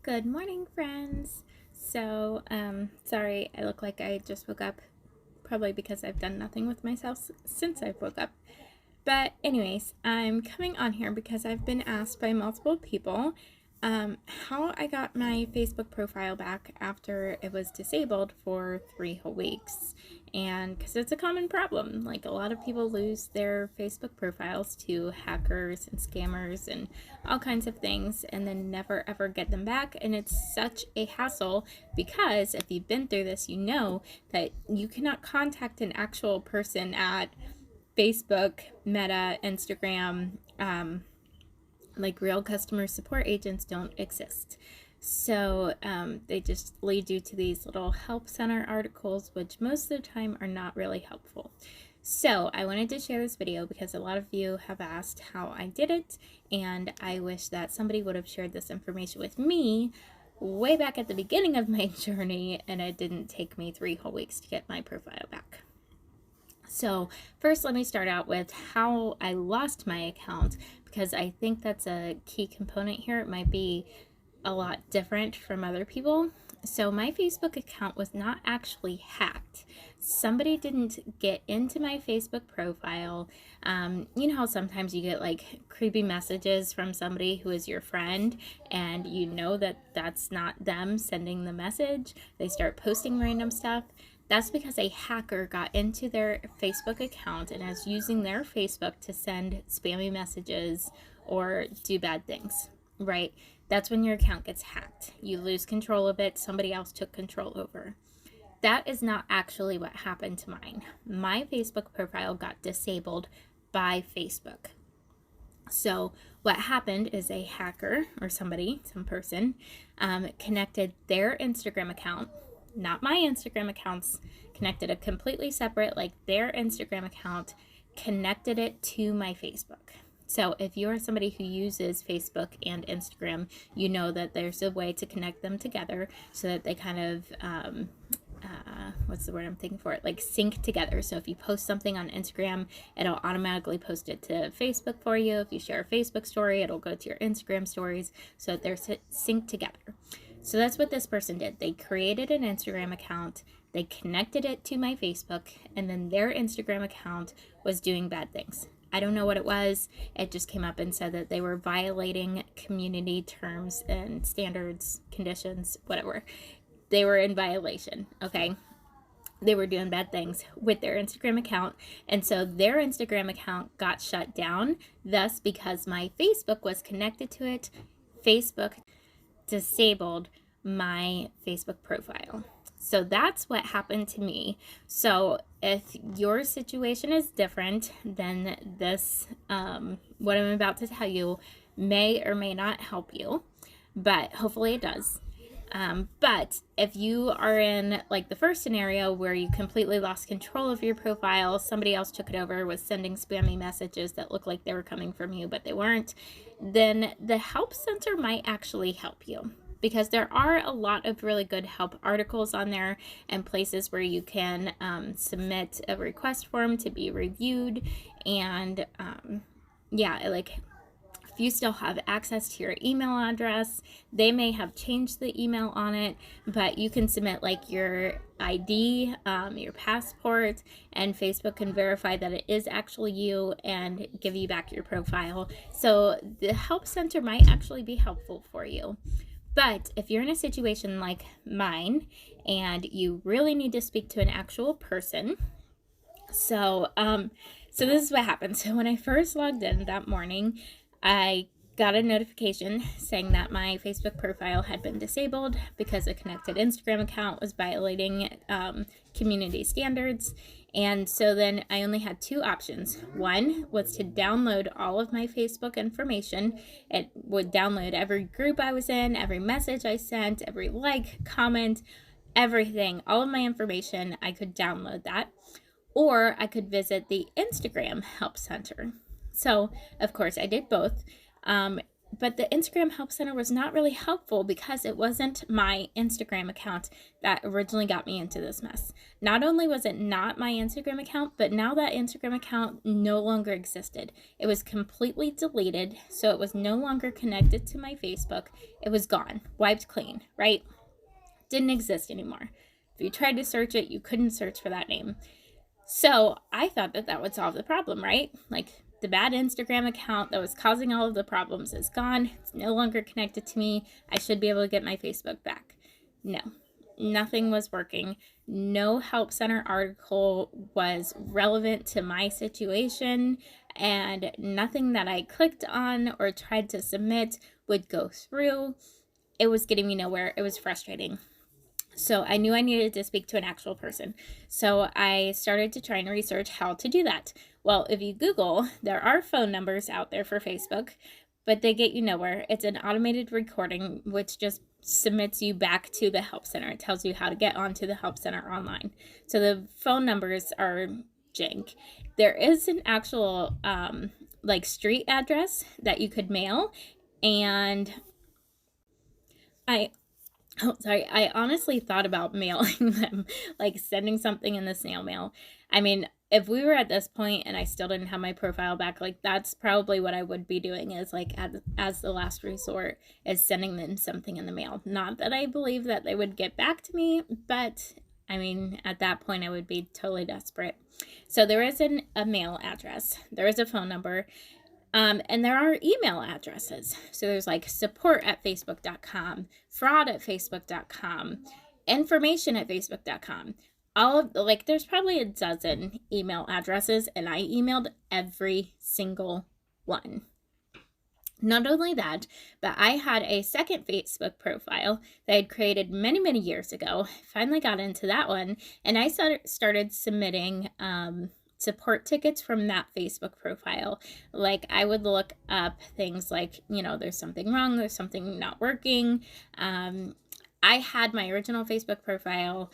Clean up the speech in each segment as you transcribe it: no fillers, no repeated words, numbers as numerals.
Good morning, friends. Sorry, I look like I just woke up, probably because I've done nothing with myself since I woke up. But, anyways, I'm coming on here because I've been asked by multiple people how I got my Facebook profile back after it was disabled for 3 whole weeks. And because it's a common problem, like a lot of people lose their Facebook profiles to hackers and scammers and all kinds of things and then never ever get them back. And it's such a hassle because if you've been through this, you know that you cannot contact an actual person at Facebook, Meta, Instagram, like real customer support agents don't exist. So they just lead you to these little help center articles, which most of the time are not really helpful. So I wanted to share this video because a lot of you have asked how I did it, and I wish that somebody would have shared this information with me way back at the beginning of my journey, and it didn't take me 3 whole weeks to get my profile back. So first, let me start out with how I lost my account, because I think that's a key component here. It might be a lot different from other people. So my Facebook account was not actually hacked. Somebody didn't get into my Facebook profile. You know how sometimes you get like creepy messages from somebody who is your friend and you know that that's not them sending the message. They start posting random stuff. That's because a hacker got into their Facebook account and is using their Facebook to send spammy messages or do bad things, right? That's when your account gets hacked. You lose control of it, somebody else took control over. That is not actually what happened to mine. My Facebook profile got disabled by Facebook. So what happened is a hacker or somebody, some person, connected their Instagram account, not my Instagram accounts, connected a completely separate, like their Instagram account, connected it to my Facebook. So if you're somebody who uses Facebook and Instagram, you know that there's a way to connect them together so that they kind of, what's the word I'm thinking for it? Like sync together. So if you post something on Instagram, it'll automatically post it to Facebook for you. If you share a Facebook story, it'll go to your Instagram stories so that they're synced together. So that's what this person did. They created an Instagram account, they connected it to my Facebook, and then their Instagram account was doing bad things. I don't know what it was. It just came up and said that they were violating community terms and standards, conditions, whatever. They were in violation, okay? They were doing bad things with their Instagram account, and so their Instagram account got shut down. Thus, because my Facebook was connected to it, Facebook disabled my Facebook profile. So that's what happened to me. So if your situation is different, then this, what I'm about to tell you, may or may not help you, but hopefully it does. But if you are in like the first scenario where you completely lost control of your profile, somebody else took it over, was sending spammy messages that looked like they were coming from you, but they weren't, then the help center might actually help you, because there are a lot of really good help articles on there and places where you can submit a request form to be reviewed. And yeah, like if you still have access to your email address, they may have changed the email on it, but you can submit like your ID, your passport, and Facebook can verify that it is actually you and give you back your profile. So the help center might actually be helpful for you. But if you're in a situation like mine and you really need to speak to an actual person, so this is what happened. So when I first logged in that morning, I got a notification saying that my Facebook profile had been disabled because a connected Instagram account was violating community standards. And so then I only had two options. One was to download all of my Facebook information. It would download every group I was in, every message I sent, every like, comment, everything, all of my information. I could download that. Or I could visit the Instagram Help Center. So, of course, I did both. but the Instagram Help Center was not really helpful because it wasn't my Instagram account that originally got me into this mess. Not only was it not my Instagram account, but now that Instagram account no longer existed. It was completely deleted, so it was no longer connected to my Facebook. It was gone, wiped clean, right? Didn't exist anymore. If you tried to search it, you couldn't search for that name. So I thought that that would solve the problem, right? Like, the bad Instagram account that was causing all of the problems is gone. It's no longer connected to me. I should be able to get my Facebook back. No, nothing was working. No Help Center article was relevant to my situation, and nothing that I clicked on or tried to submit would go through. It was getting me nowhere. It was frustrating. So I knew I needed to speak to an actual person. So I started to try and research how to do that. Well, if you Google, there are phone numbers out there for Facebook, but they get you nowhere. It's an automated recording, which just submits you back to the Help Center. It tells you how to get onto the Help Center online. So the phone numbers are jank. There is an actual like street address that you could mail, and I honestly thought about mailing them, like sending something in the snail mail. I mean, if we were at this point and I still didn't have my profile back, like that's probably what I would be doing, is like as the last resort, is sending them something in the mail. Not that I believe that they would get back to me, but I mean, at that point I would be totally desperate. So there is a mail address, there is a phone number, and there are email addresses. So there's like support@facebook.com, fraud@facebook.com, information@facebook.com. All of like, there's probably a dozen email addresses, and I emailed every single one. Not only that, but I had a second Facebook profile that I had created many, many years ago. Finally got into that one, and I started submitting support tickets from that Facebook profile. Like, I would look up things like, there's something wrong, there's something not working. I had my original Facebook profile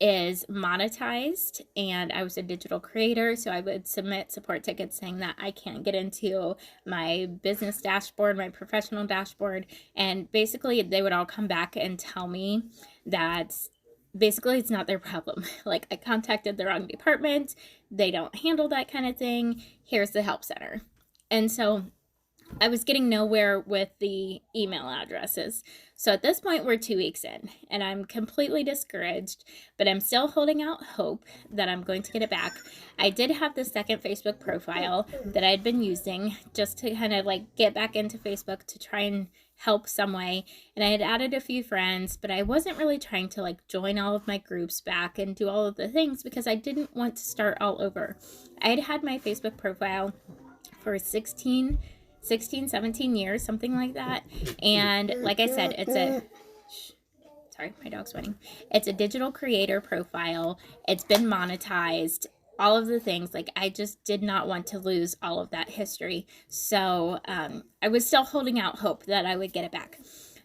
is monetized, and I was a digital creator, so I would submit support tickets saying that I can't get into my business dashboard, my professional dashboard, and basically they would all come back and tell me that basically it's not their problem. Like, I contacted the wrong department, they don't handle that kind of thing, here's the Help Center. And so I was getting nowhere with the email addresses. So at this point, we're 2 weeks in, and I'm completely discouraged, but I'm still holding out hope that I'm going to get it back. I did have the second Facebook profile that I'd been using just to kind of like get back into Facebook to try and help some way, and I had added a few friends, but I wasn't really trying to like join all of my groups back and do all of the things because I didn't want to start all over. I had had my Facebook profile for 16, 17 years, something like that. And like I said, sorry, my dog's sweating. It's a digital creator profile. It's been monetized, all of the things. Like, I just did not want to lose all of that history. So I was still holding out hope that I would get it back.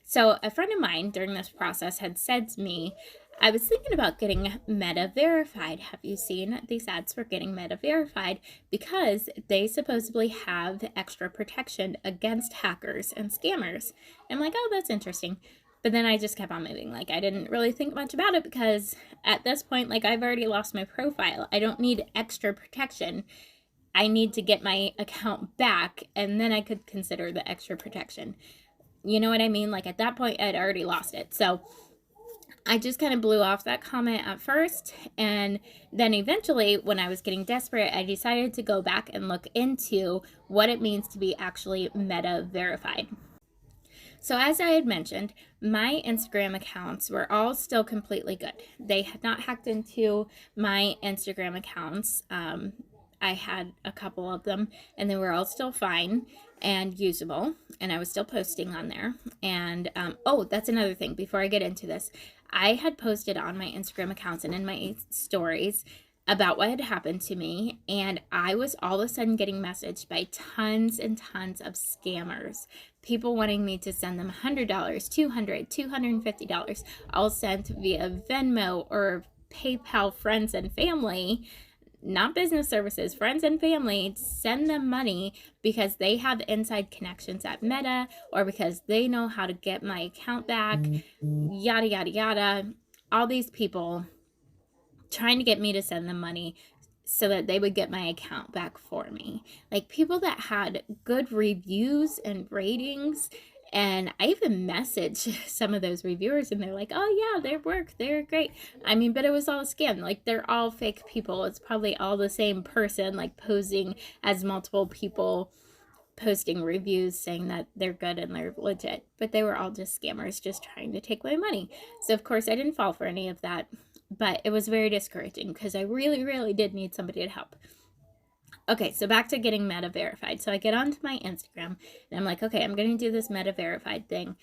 So a friend of mine during this process had said to me, I was thinking about getting Meta verified. Have you seen these ads for getting Meta verified? Because they supposedly have extra protection against hackers and scammers. I'm like, oh, that's interesting. But then I just kept on moving. Like, I didn't really think much about it because at this point, like, I've already lost my profile. I don't need extra protection. I need to get my account back, and then I could consider the extra protection. You know what I mean? Like, at that point, I'd already lost it. So I just kind of blew off that comment at first, and then eventually, when I was getting desperate, I decided to go back and look into what it means to be actually Meta verified. So as I had mentioned, my Instagram accounts were all still completely good. They had not hacked into my Instagram accounts. I had a couple of them, and they were all still fine and usable, and I was still posting on there. And oh, that's another thing before I get into this. I had posted on my Instagram accounts and in my stories about what had happened to me, and I was all of a sudden getting messaged by tons and tons of scammers. People wanting me to send them $100, $200, $250, all sent via Venmo or PayPal friends and family. not business services, friends and family, send them money because they have inside connections at Meta or because they know how to get my account back, yada, yada, yada. All these people trying to get me to send them money so that they would get my account back for me. Like people that had good reviews and ratings. And I even messaged some of those reviewers and they're like, oh yeah, their work, they're great. I mean, but it was all a scam. Like they're all fake people. It's probably all the same person, like posing as multiple people, posting reviews saying that they're good and they're legit. But they were all just scammers just trying to take my money. So of course I didn't fall for any of that. But it was very discouraging because I really, really did need somebody to help. Okay, so back to getting Meta verified. So I get onto my Instagram and I'm like, okay, I'm going to do this Meta verified thing.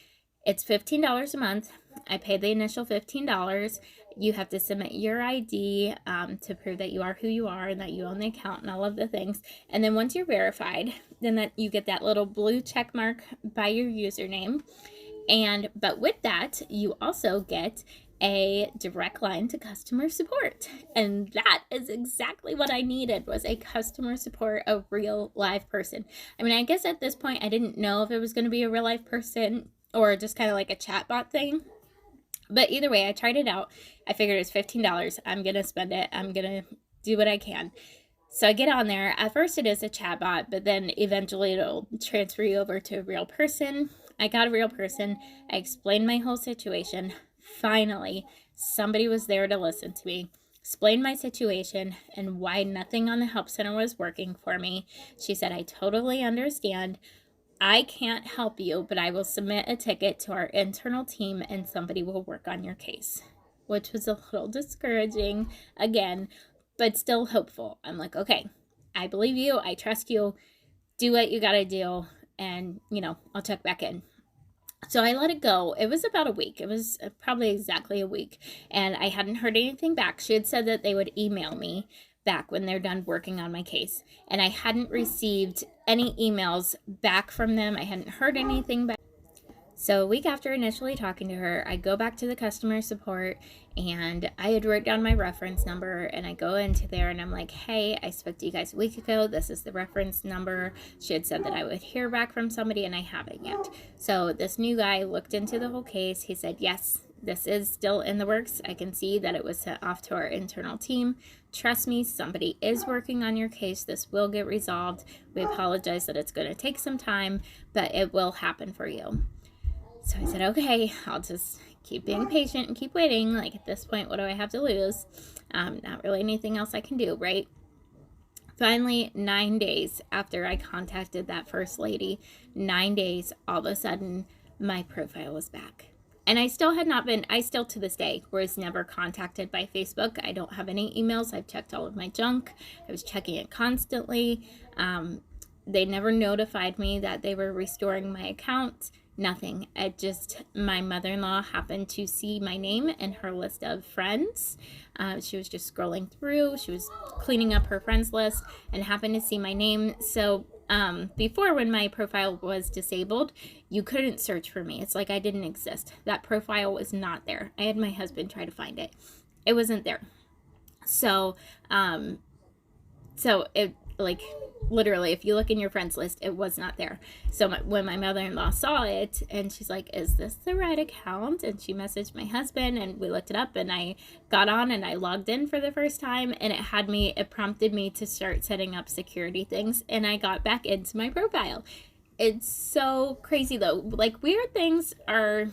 It's $15 a month. I paid the initial $15. You have to submit your ID to prove that you are who you are and that you own the account and all of the things. And then once you're verified, then that you get that little blue check mark by your username. But with that, you also get a direct line to customer support. And that is exactly what I needed, was a customer support, a real live person. I mean, I guess at this point I didn't know if it was going to be a real life person or just kind of like a chatbot thing. But either way, I tried it out. I figured it's $15. I'm going to spend it. I'm going to do what I can. So I get on there. At first it is a chatbot, but then eventually it'll transfer you over to a real person. I got a real person. I explained my whole situation. Finally, somebody was there to listen to me, explain my situation and why nothing on the help center was working for me. She said, I totally understand. I can't help you, but I will submit a ticket to our internal team and somebody will work on your case, which was a little discouraging again, but still hopeful. I'm like, okay, I believe you. I trust you. Do what you got to do. And, I'll check back in. So I let it go. It was about a week. It was probably exactly a week. And I hadn't heard anything back. She had said that they would email me back when they're done working on my case. And I hadn't received any emails back from them. I hadn't heard anything back. So a week after initially talking to her, I go back to the customer support and I had wrote down my reference number and I go into there and I'm like, hey, I spoke to you guys a week ago. This is the reference number. She had said that I would hear back from somebody and I haven't yet. So this new guy looked into the whole case. He said, yes, this is still in the works. I can see that it was sent off to our internal team. Trust me, somebody is working on your case. This will get resolved. We apologize that it's going to take some time, but it will happen for you. So I said, okay, I'll just keep being patient and keep waiting. Like at this point, what do I have to lose? Not really anything else I can do, right? Finally, 9 days after I contacted that first lady, 9 days, all of a sudden, my profile was back. And I still to this day, was never contacted by Facebook. I don't have any emails. I've checked all of my junk. I was checking it constantly. They never notified me that they were restoring my account. Nothing. My mother-in-law happened to see my name in her list of friends. She was just scrolling through. She was cleaning up her friends list and happened to see my name. So before, when my profile was disabled, you couldn't search for me. It's like I didn't exist. That profile was not there. I had my husband try to find it. It wasn't there. So it, like, literally, if you look in your friends list, it was not there. So when my mother-in-law saw it, and she's like, is this the right account? And she messaged my husband, and we looked it up, and I got on, and I logged in for the first time, and it prompted me to start setting up security things, and I got back into my profile. It's so crazy, though. Weird things are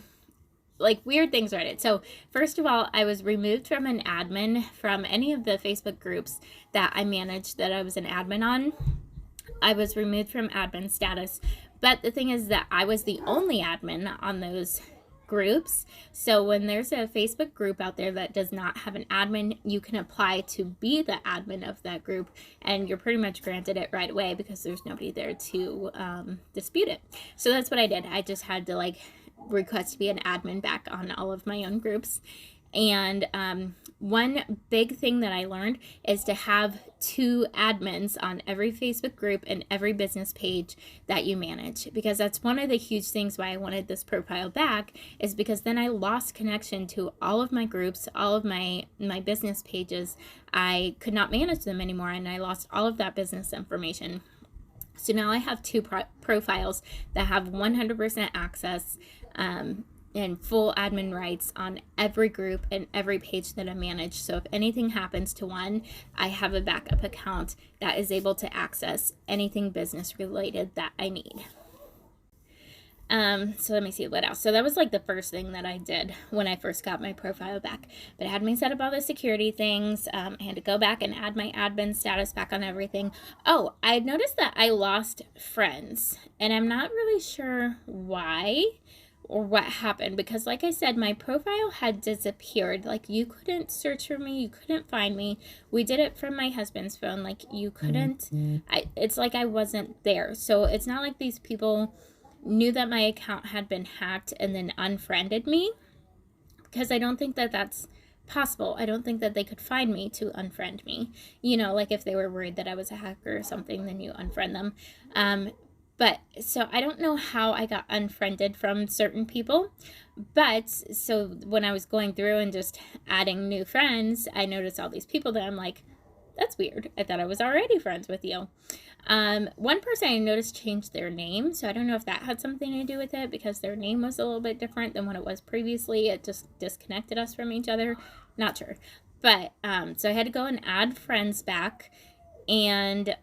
it. So first of all, I was removed from an admin from any of the Facebook groups that I managed that I was an admin on. I was removed from admin status. But the thing is that I was the only admin on those groups. So when there's a Facebook group out there that does not have an admin, you can apply to be the admin of that group, and you're pretty much granted it right away because there's nobody there to dispute it. So that's what I did. I just had to request to be an admin back on all of my own groups. And one big thing that I learned is to have 2 admins on every Facebook group and every business page that you manage, because that's one of the huge things why I wanted this profile back, is because then I lost connection to all of my groups, all of my business pages. I could not manage them anymore, and I lost all of that business information. So now I have 2 profiles that have 100% access and full admin rights on every group and every page that I manage. So if anything happens to one, I have a backup account that is able to access anything business related that I need. So let me see what else. So that was like the first thing that I did when I first got my profile back. But it had me set up all the security things. I had to go back and add my admin status back on everything. Oh, I noticed that I lost friends, and I'm not really sure why or what happened, because like I said, my profile had disappeared. Like, you couldn't search for me, you couldn't find me. We did it from my husband's phone. Like, you couldn't, it's like I wasn't there. So it's not like these people knew that my account had been hacked and then unfriended me, because I don't think that that's possible. I don't think that they could find me to unfriend me. You know, like if they were worried that I was a hacker or something, then you unfriend them. But so I don't know how I got unfriended from certain people. But so when I was going through and just adding new friends, I noticed all these people that I'm like, that's weird. I thought I was already friends with you. One person I noticed changed their name, so I don't know if that had something to do with it, because their name was a little bit different than what it was previously. It just disconnected us from each other. Not sure. But so I had to go and add friends back. And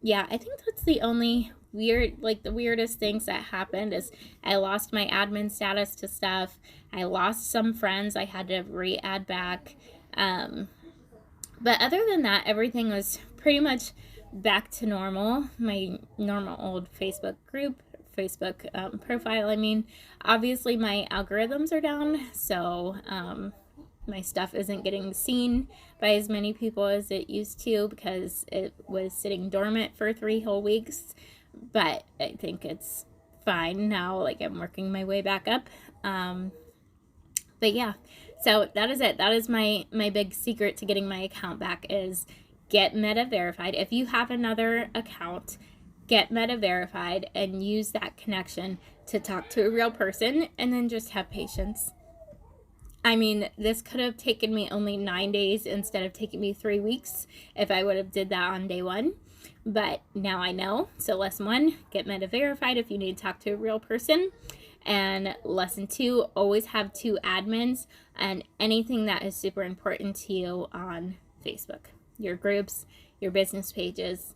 yeah, I think that's the only the weirdest things that happened is I lost my admin status to stuff. I lost some friends I had to re-add back. But other than that, everything was pretty much back to normal. My normal old Facebook group, Facebook profile, I mean. Obviously, my algorithms are down, so my stuff isn't getting seen by as many people as it used to, because it was sitting dormant for 3 whole weeks. But I think it's fine now. Like, I'm working my way back up. But yeah, so that is it. That is my big secret to getting my account back, is get Meta verified. If you have another account, get Meta verified and use that connection to talk to a real person, and then just have patience. I mean, this could have taken me only 9 days instead of taking me 3 weeks if I would have did that on day 1. But now I know. So lesson 1, get Meta verified if you need to talk to a real person. And lesson 2, always have 2 admins and anything that is super important to you on Facebook. Your groups, your business pages,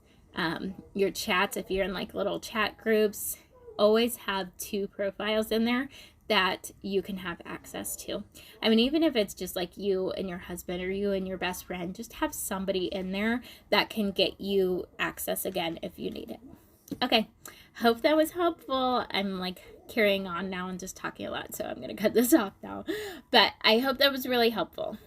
your chats, if you're in like little chat groups, always have 2 profiles in there that you can have access to. I mean, even if it's just like you and your husband or you and your best friend, just have somebody in there that can get you access again if you need it. Okay, hope that was helpful. I'm like carrying on now and just talking a lot, so I'm gonna cut this off now. But I hope that was really helpful.